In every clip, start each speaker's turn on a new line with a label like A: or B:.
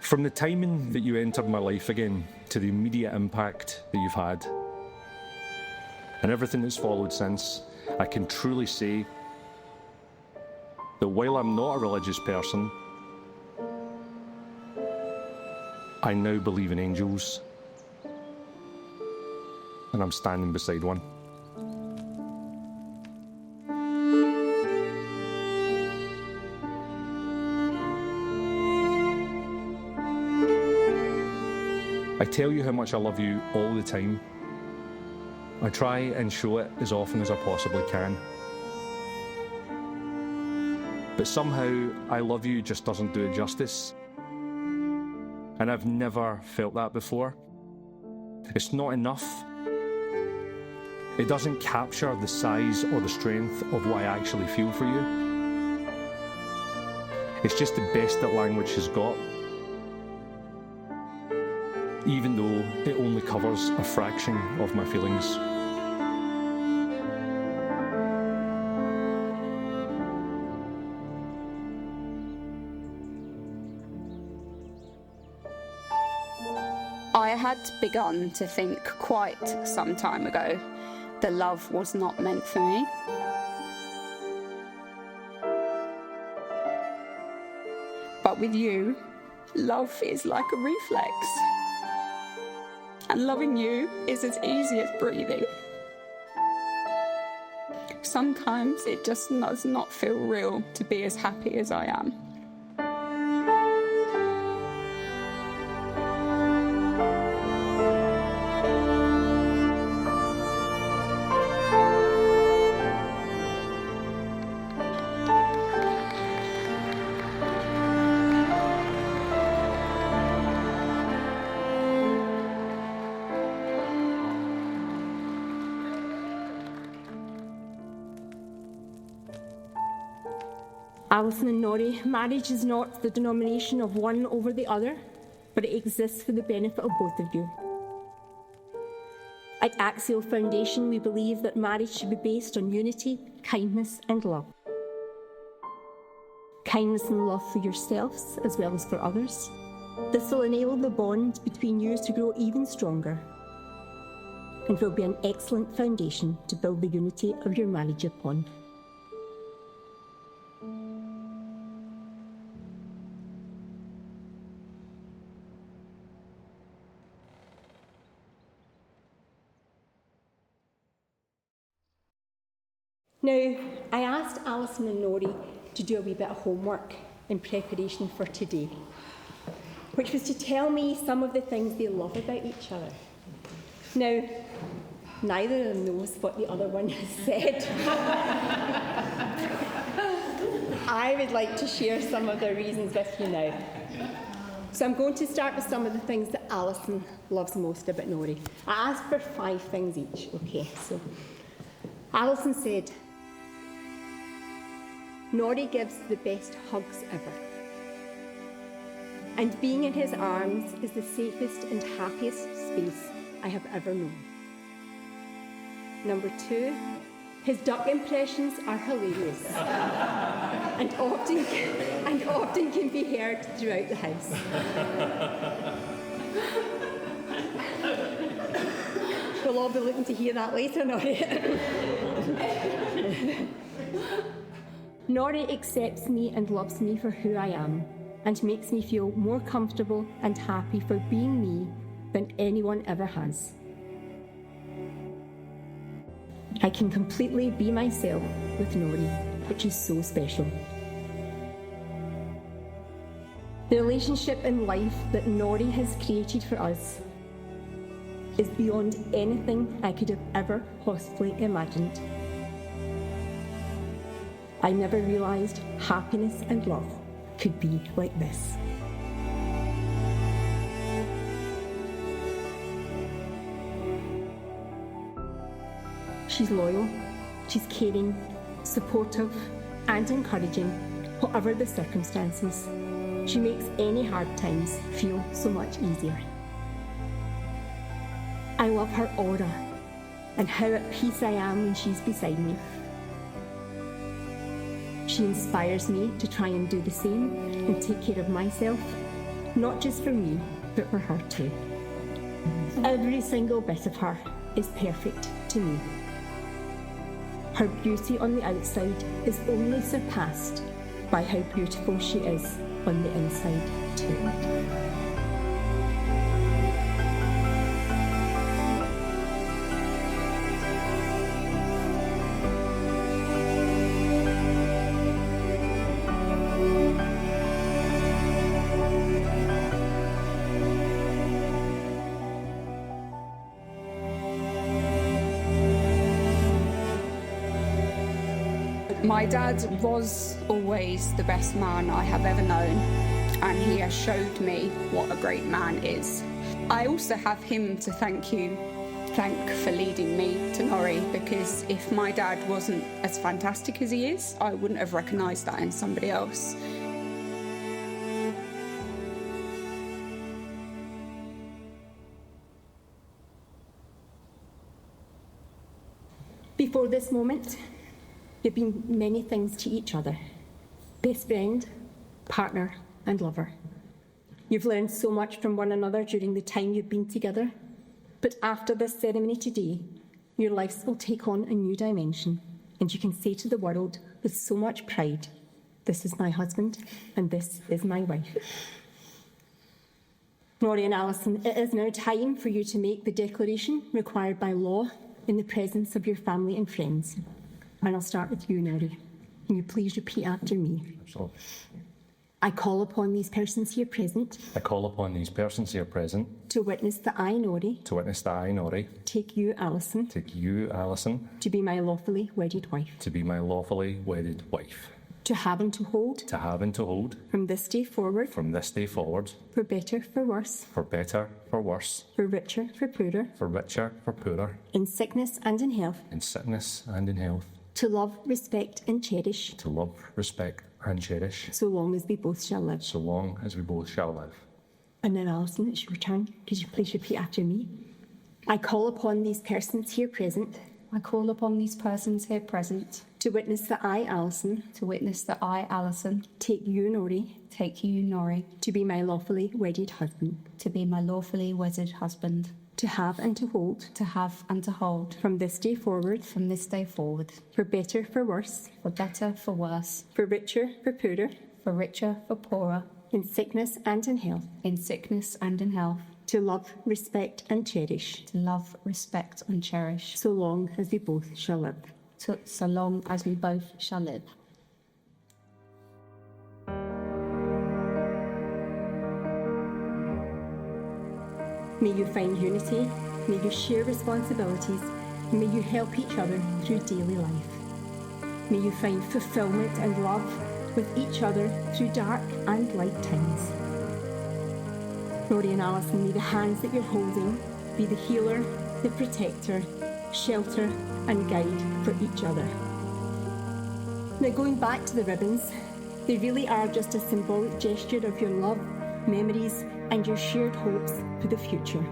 A: From the timing that you entered my life again to the immediate impact that you've had, and everything that's followed since, I can truly say that while I'm not a religious person, I now believe in angels, and I'm standing beside one. I tell you how much I love you all the time. I try and show it as often as I possibly can. But somehow, I love you just doesn't do it justice. And I've never felt that before. It's not enough. It doesn't capture the size or the strength of what I actually feel for you. It's just the best that language has got, even though it only covers a fraction of my feelings.
B: I had begun to think quite some time ago that love was not meant for me. But with you, love is like a reflex. And loving you is as easy as breathing. Sometimes it just does not feel real to be as happy as I am.
C: Alison and Norrie, marriage is not the denomination of one over the other, but it exists for the benefit of both of you. At Axial Foundation, we believe that marriage should be based on unity, kindness and love. Kindness and love for yourselves as well as for others. This will enable the bond between you to grow even stronger and will be an excellent foundation to build the unity of your marriage upon. Now, I asked Alison and Norrie to do a wee bit of homework in preparation for today, which was to tell me some of the things they love about each other. Now, neither of them knows what the other one has said. I would like to share some of their reasons with you now. So I'm going to start with some of the things that Alison loves most about Norrie. I asked for 5 things each, okay? So Alison said, Norrie gives the best hugs ever. And being in his arms is the safest and happiest space I have ever known. Number 2, his duck impressions are hilarious and often can be heard throughout the house. We'll all be looking to hear that later, Norrie. Norrie accepts me and loves me for who I am and makes me feel more comfortable and happy for being me than anyone ever has. I can completely be myself with Norrie, which is so special. The relationship and life that Norrie has created for us is beyond anything I could have ever possibly imagined. I never realised happiness and love could be like this. She's loyal, she's caring, supportive and encouraging, whatever the circumstances. She makes any hard times feel so much easier. I love her aura and how at peace I am when she's beside me. She inspires me to try and do the same and take care of myself, not just for me, but for her too. Every single bit of her is perfect to me. Her beauty on the outside is only surpassed by how beautiful she is on the inside too.
B: My dad was always the best man I have ever known, and he has showed me what a great man is. I also have him to thank for leading me to Norrie, because if my dad wasn't as fantastic as he is, I wouldn't have recognised that in somebody else.
C: Before this moment, you've been many things to each other. Best friend, partner, and lover. You've learned so much from one another during the time you've been together. But after this ceremony today, your lives will take on a new dimension, and you can say to the world with so much pride, "This is my husband, and this is my wife." Norrie and Alison, it is now time for you to make the declaration required by law in the presence of your family and friends. And I'll start with you, Norrie. Can you please repeat after me?
A: Absolutely.
C: I call upon these persons here present
A: I call upon these persons here present
C: to witness that I, Norrie,
A: to witness that I, Norrie,
C: take you, Alison,
A: to
C: be my lawfully wedded wife,
A: to be my lawfully wedded wife,
C: to have and to hold, from this day forward, for better, for worse,
A: for richer, for poorer,
C: in sickness and in health,
A: to
C: love, respect and cherish, so long as we both shall live. And now, Alison, it's your turn. Could you please repeat after me? I call upon these persons here present to witness that I, Alison, take you, Norrie, to be my lawfully wedded husband, to have and to hold, from this day forward, for better, for worse, for richer, for poorer, in sickness and in health, to love, respect and cherish, so long as we both shall live. May you find unity, may you share responsibilities, and may you help each other through daily life. May you find fulfilment and love with each other through dark and light times. Norrie and Alison, may the hands that you're holding be the healer, the protector, shelter and guide for each other. Now, going back to the ribbons, they really are just a symbolic gesture of your love, memories and your shared hopes for the future.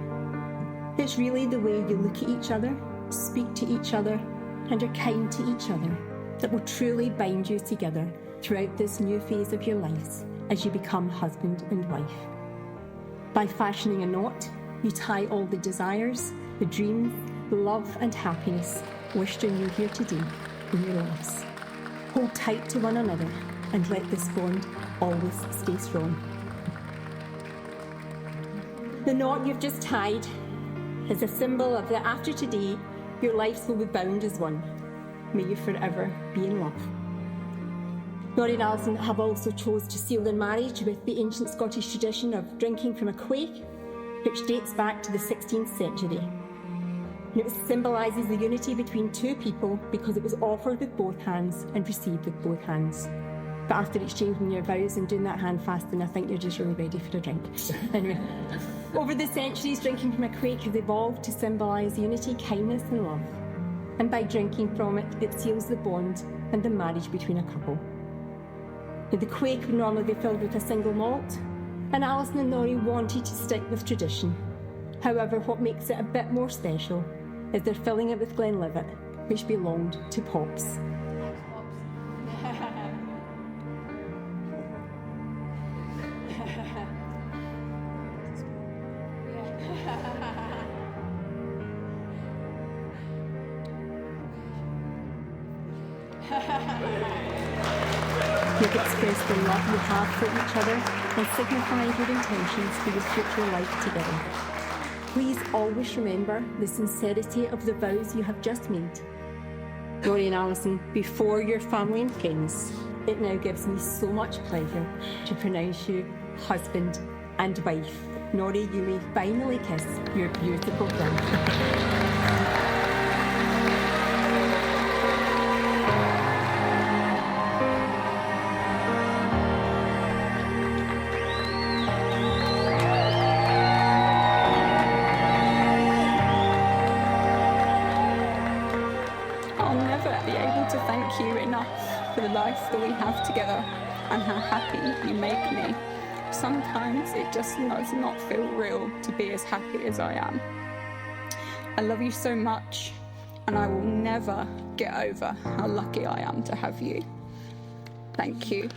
C: It's really the way you look at each other, speak to each other and are kind to each other that will truly bind you together throughout this new phase of your lives as you become husband and wife. By fashioning a knot, you tie all the desires, the dreams, the love and happiness wished on you here today in your lives. Hold tight to one another and let this bond always stay strong. The knot you've just tied is a symbol of that after today, your lives will be bound as one. May you forever be in love. Norrie and Alison have also chose to seal their marriage with the ancient Scottish tradition of drinking from a quaich, which dates back to the 16th century. And it symbolises the unity between two people because it was offered with both hands and received with both hands. But after exchanging your vows and doing that hand fasting, I think you're just really ready for a drink. Anyway, over the centuries, drinking from a quaich has evolved to symbolise unity, kindness and love. And by drinking from it, it seals the bond and the marriage between a couple. Now, the quaich would normally be filled with a single malt, and Alison and Norrie wanted to stick with tradition. However, what makes it a bit more special is they're filling it with Glenlivet, which belonged to Pops. You've expressed the love you have for each other and signified your intentions for your future life together. Please always remember the sincerity of the vows you have just made. Rory and Alison, before your family and friends, it now gives me so much pleasure to pronounce you husband and wife. Rory, you may finally kiss your beautiful bride.
B: For the life that we have together and how happy you make me. Sometimes it just does not feel real to be as happy as I am. I love you so much, and I will never get over how lucky I am to have you. Thank you.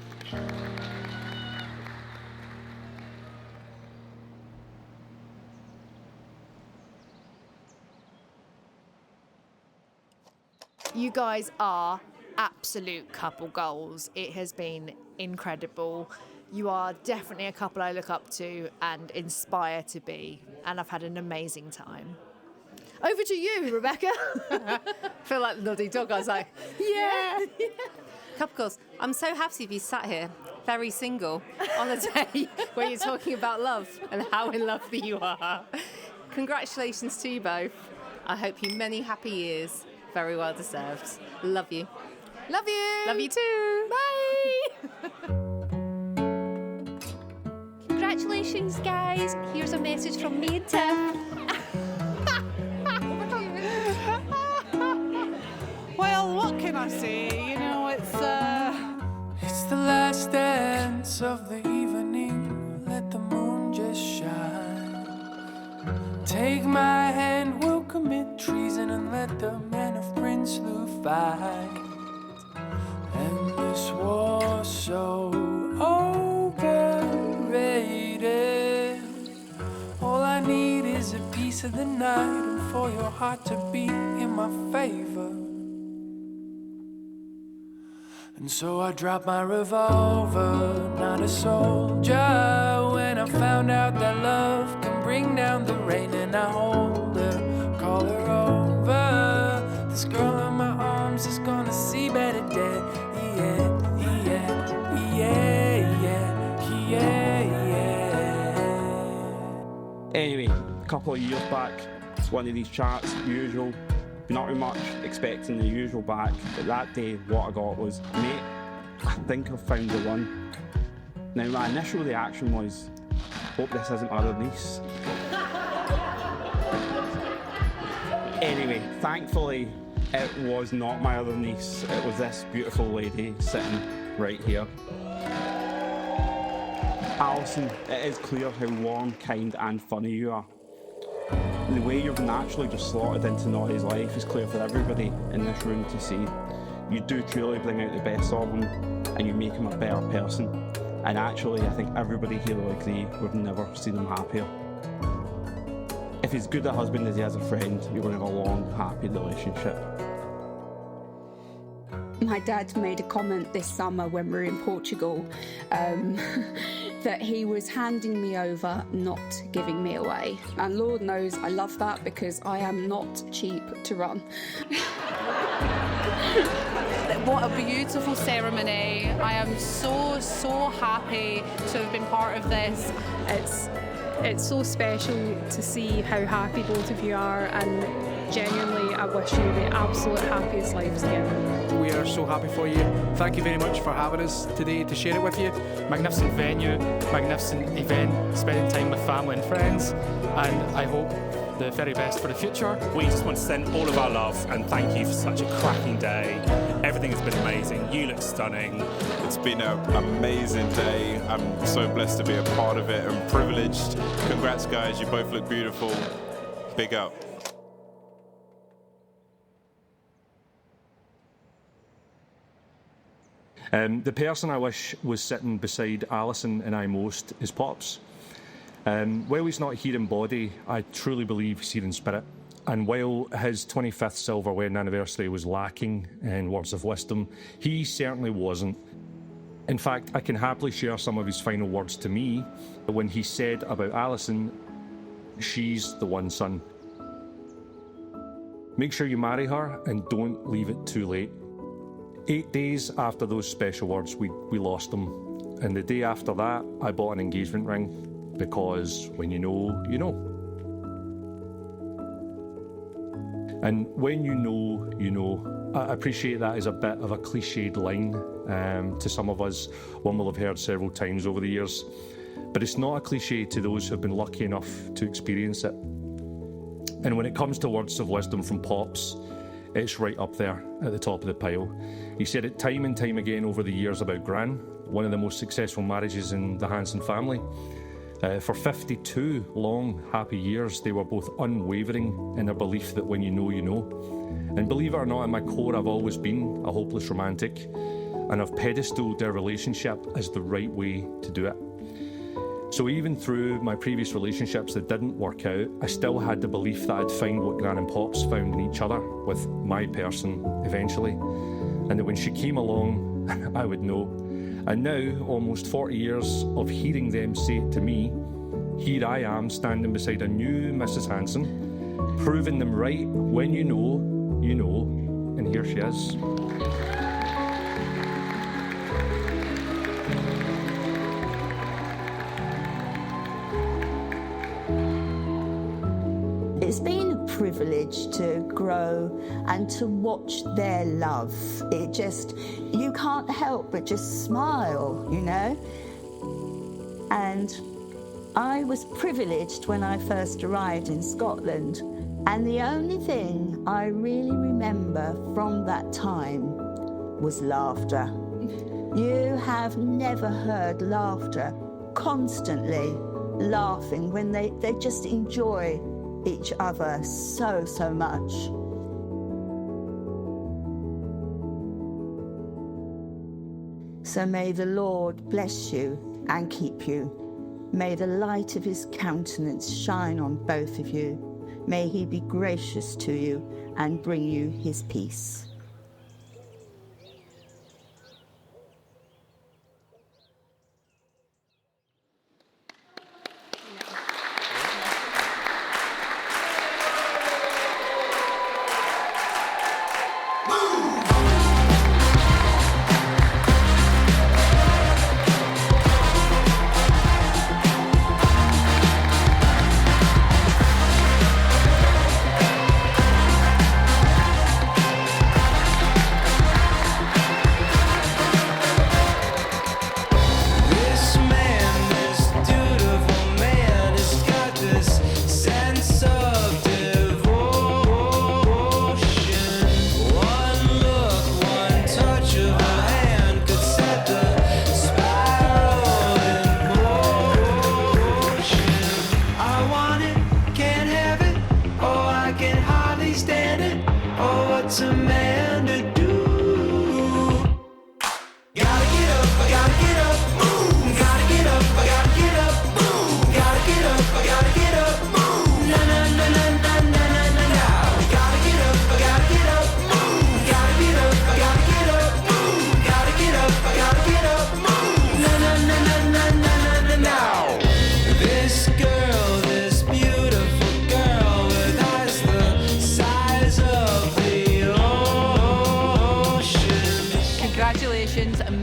D: You guys are absolute couple goals. It has been incredible. You are definitely a couple I look up to and inspire to be, and I've had an amazing time. Over to you, Rebecca.
E: I feel like the nuddy dog. I was like, yeah. Couple goals. I'm so happy to be sat here, very single, on a day where you're talking about love and how in love you are. Congratulations to you both. I hope you many happy years. Very well deserved. Love you.
D: Love you.
E: Love you too.
D: Bye.
F: Congratulations, guys. Here's a message from me and Tiff.
G: Well, what can I say? You know, it's
H: the last dance of the evening. Let the moon just shine. Take my hand, we'll commit treason and let the men of Prinsloo fight. And this war so overrated. All I need is a piece of the night and for your heart to beat in my favor. And so I dropped my revolver, not a soldier. When I found out that love can bring down the rain, and I hold her, call her over. This girl in my arms is gonna see better days. Yeah, yeah, yeah, yeah, yeah, yeah.
I: Anyway, a couple of years back, one of these chats, usual. Not too much, expecting the usual back, but that day what I got was, mate, I think I've found the one. Now my initial reaction was, hope this isn't my other niece. Anyway, thankfully it was not my other niece, it was this beautiful lady sitting right here. Alison, it is clear how warm, kind and funny you are. The way you've naturally just slotted into Noddy's life is clear for everybody in this room to see. You do truly bring out the best of him and you make him a better person. And actually, I think everybody here will agree we've never seen him happier. If he's good a husband as he is a friend, you're going to have a long, happy relationship.
B: My dad made a comment this summer when we were in Portugal that he was handing me over, not giving me away. And Lord knows I love that because I am not cheap to run.
J: What a beautiful ceremony. I am so happy to have been part of this.
K: It's so special to see how happy both of you are, and genuinely I wish you the absolute happiest lives together.
L: We are so happy for you. Thank you very much for having us today to share it with you.
M: Magnificent venue, magnificent event, spending time with family and friends, and I hope the very best for the future.
N: We just want to send all of our love and thank you for such a cracking day. Everything has been amazing. You look stunning.
O: It's been an amazing day. I'm so blessed to be a part of it and privileged. Congrats, guys. You both look beautiful. Big up.
A: The person I wish was sitting beside Alison and I most is Pops. While he's not here in body, I truly believe he's here in spirit. And while his 25th silver wedding anniversary was lacking in words of wisdom, he certainly wasn't. In fact, I can happily share some of his final words to me when he said about Alison, "She's the one, son. Make sure you marry her and don't leave it too late." 8 days after those special words, we lost him. And the day after that, I bought an engagement ring, because when you know, you know. And when you know, you know. I appreciate that as a bit of a cliched line to some of us, one we'll have heard several times over the years. But it's not a cliche to those who have been lucky enough to experience it. And when it comes to words of wisdom from Pops, it's right up there at the top of the pile. He said it time and time again over the years about Gran, one of the most successful marriages in the Hansen family. For 52 long, happy years, they were both unwavering in their belief that when you know, you know. And believe it or not, at my core, I've always been a hopeless romantic, and I've pedestaled their relationship as the right way to do it. So even through my previous relationships that didn't work out, I still had the belief that I'd find what Gran and Pops found in each other with my person eventually, and that when she came along, I would know. And now, almost 40 years of hearing them say it to me, here I am standing beside a new Mrs. Hansen, proving them right. When you know, you know, and here she is.
P: It's been a privilege to grow and to watch their love. It just, you can't help but just smile, you know? And I was privileged when I first arrived in Scotland, and the only thing I really remember from that time was laughter. You have never heard laughter, constantly laughing when they just enjoy each other so much. So may the Lord bless you and keep you. May the light of his countenance shine on both of you. May he be gracious to you and bring you his peace.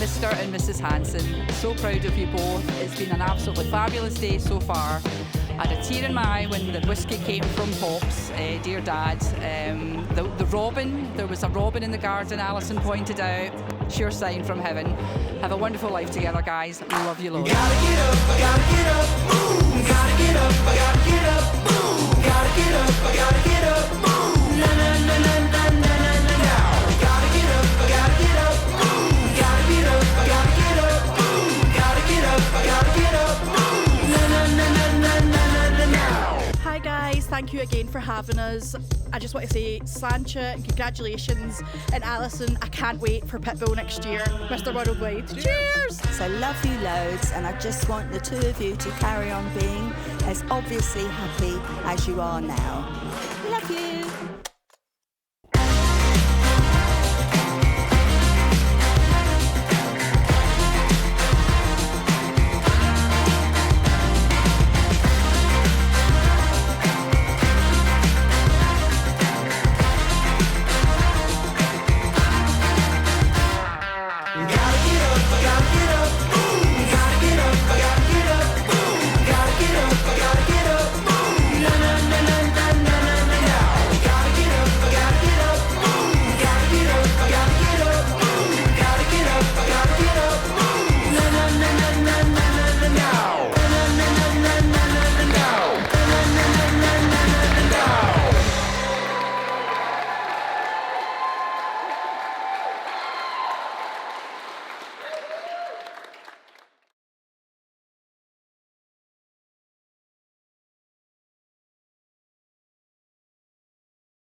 Q: Mr. and Mrs. Hansen. So proud of you both. It's been an absolutely fabulous day so far. I had a tear in my eye when the whiskey came from Pops, dear Dad. The robin, there was a robin in the garden, Alison pointed out. Sure sign from heaven. Have a wonderful life together, guys. We love you loads.
H: Gotta get up, I gotta get up, move. Gotta get up, I gotta get up, move. Gotta get up, I gotta get up, move. Na na na na na na na na now. Gotta get up, I gotta get up, move. Gotta get up, I gotta get up, move. Gotta get up, I gotta get up, move. Na na na na na na na now.
R: Hi guys, thank you again for having us. I just want to say Sláinte and congratulations, and Alison, I can't wait for Pitbull next year. Mr. Worldwide, cheers!
P: So love you loads, and I just want the two of you to carry on being as obviously happy as you are now. Love
C: Thank you.